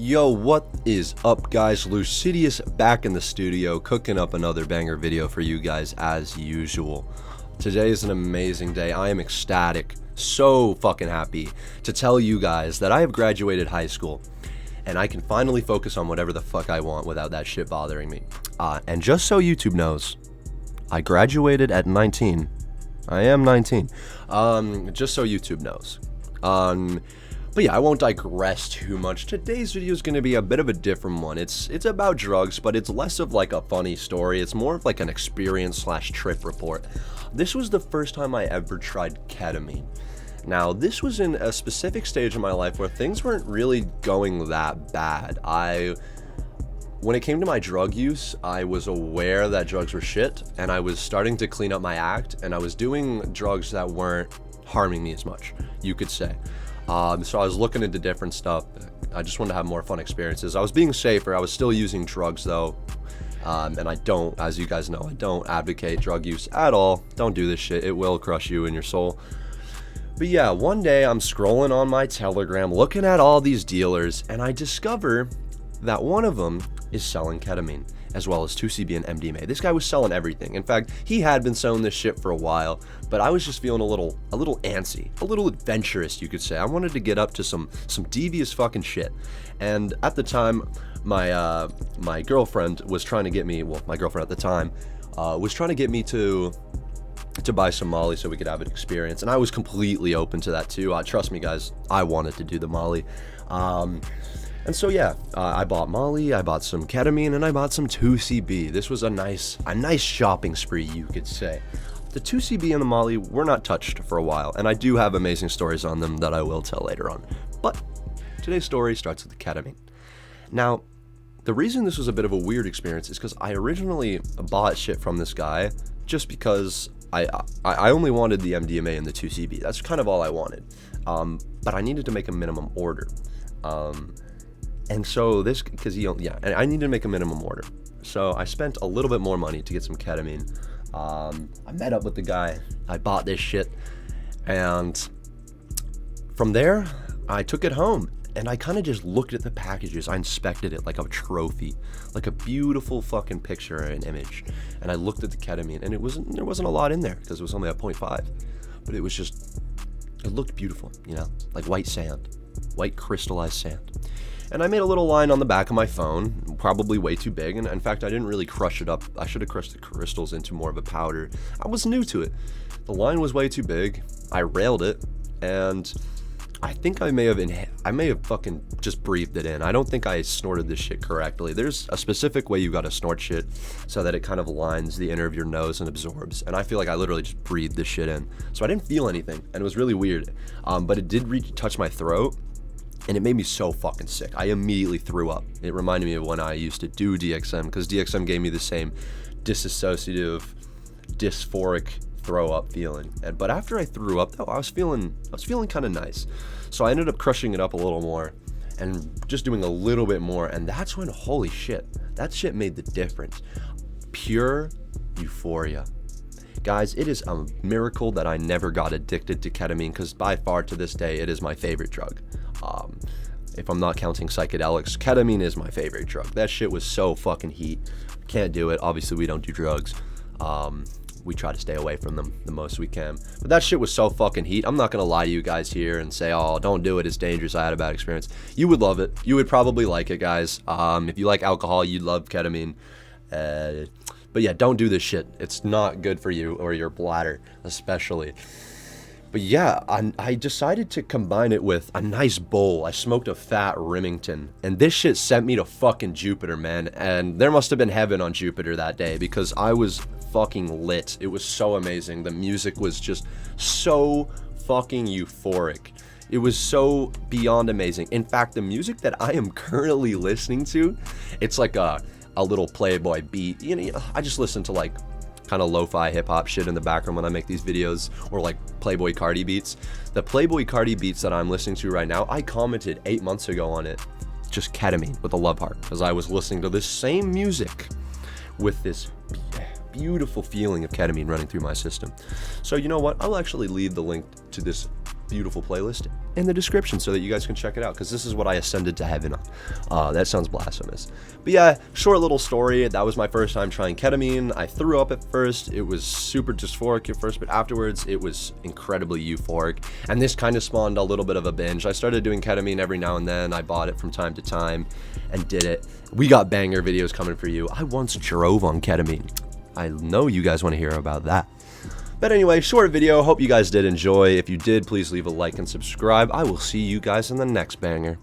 Yo, what is up, guys? Lucidius back in the studio, cooking up another banger video for you guys as usual. Today is an amazing day. I am ecstatic, so fucking happy to tell you guys that I have graduated high school and I can finally focus on whatever the fuck I want without that shit bothering me. And just so YouTube knows, I graduated at 19. I am 19. Just so YouTube knows. But yeah, I won't digress too much. Today's video is going to be a bit of a different one. It's about drugs, but it's less of like a funny story. It's more of like an experience / trip report. This was the first time I ever tried ketamine. Now, this was in a specific stage in my life where things weren't really going that bad. When it came to my drug use, I was aware that drugs were shit, and I was starting to clean up my act, and I was doing drugs that weren't harming me as much, you could say. So I was looking into different stuff. I just wanted to have more fun experiences. I was being safer. I was still using drugs though. And I don't, as you guys know, I don't advocate drug use at all. Don't do this shit. It will crush you in your soul. But yeah, one day I'm scrolling on my Telegram, looking at all these dealers, and I discover that one of them is selling ketamine, as well as 2CB and MDMA. This guy was selling everything. In fact, he had been selling this shit for a while, but I was just feeling a little antsy, a little adventurous, you could say. I wanted to get up to some devious fucking shit. And at the time, my girlfriend was trying to get me, well, my girlfriend at the time, was trying to get me to buy some Molly so we could have an experience. And I was completely open to that too. Trust me, guys, I wanted to do the Molly. And so yeah, I bought Molly, I bought some ketamine, and I bought some 2CB. This was a nice shopping spree, you could say. The 2CB and the Molly were not touched for a while, and I do have amazing stories on them that I will tell later on. But today's story starts with the ketamine. Now, the reason this was a bit of a weird experience is because I originally bought shit from this guy just because I only wanted the MDMA and the 2CB. That's kind of all I wanted. But I needed to make a minimum order. And so this, and I needed to make a minimum order. So I spent a little bit more money to get some ketamine. I met up with the guy, I bought this shit, and from there, I took it home, and I kind of just looked at the packages. I inspected it like a trophy, like a beautiful fucking picture and image. And I looked at the ketamine, and there wasn't a lot in there, because it was only at 0.5, but it looked beautiful, you know, like white sand, white crystallized sand. And I made a little line on the back of my phone, probably way too big, and in fact I didn't really crush it up. I should have crushed the crystals into more of a powder. I was new to it. The line was way too big. I railed it, and I think I may have fucking just breathed it in. I don't think I snorted this shit correctly. There's a specific way you gotta snort shit so that it kind of lines the inner of your nose and absorbs, and I feel like I literally just breathed this shit in. So I didn't feel anything, and it was really weird, but it did touch my throat. And it made me so fucking sick. I immediately threw up. It reminded me of when I used to do DXM, because DXM gave me the same dissociative, dysphoric throw up feeling. But after I threw up though, I was feeling kind of nice. So I ended up crushing it up a little more and just doing a little bit more. And that's when, holy shit, that shit made the difference. Pure euphoria. Guys, it is a miracle that I never got addicted to ketamine, because by far to this day, it is my favorite drug. If I'm not counting psychedelics, ketamine is my favorite drug. That shit was so fucking heat. Can't do it. Obviously, we don't do drugs. We try to stay away from them the most we can. But that shit was so fucking heat. I'm not going to lie to you guys here and say, oh, don't do it. It's dangerous. I had a bad experience. You would love it. You would probably like it, guys. If you like alcohol, you'd love ketamine. But yeah, don't do this shit. It's not good for you or your bladder, especially. But yeah, I decided to combine it with a nice bowl. I smoked a fat Remington, and this shit sent me to fucking Jupiter, man. And there must have been heaven on Jupiter that day, because I was fucking lit. It was so amazing. The music was just so fucking euphoric. It was so beyond amazing. In fact, the music that I am currently listening to, it's like a little Playboy beat. You know, I just listen to like kind of lo-fi hip-hop shit in the background when I make these videos, or like Playboy Cardi beats. The Playboy Cardi beats that I'm listening to right now, I commented 8 months ago on it, just ketamine with a love heart, because I was listening to this same music with this beautiful feeling of ketamine running through my system. So you know what, I'll actually leave the link to this beautiful playlist in the description so that you guys can check it out, because this is what I ascended to heaven on. That sounds blasphemous. But yeah, short little story. That was my first time trying ketamine. I threw up at first. It was super dysphoric at first, but afterwards it was incredibly euphoric. And this kind of spawned a little bit of a binge. I started doing ketamine every now and then. I bought it from time to time and did it. We got banger videos coming for you. I once drove on ketamine. I know you guys want to hear about that. But anyway, short video. Hope you guys did enjoy. If you did, please leave a like and subscribe. I will see you guys in the next banger.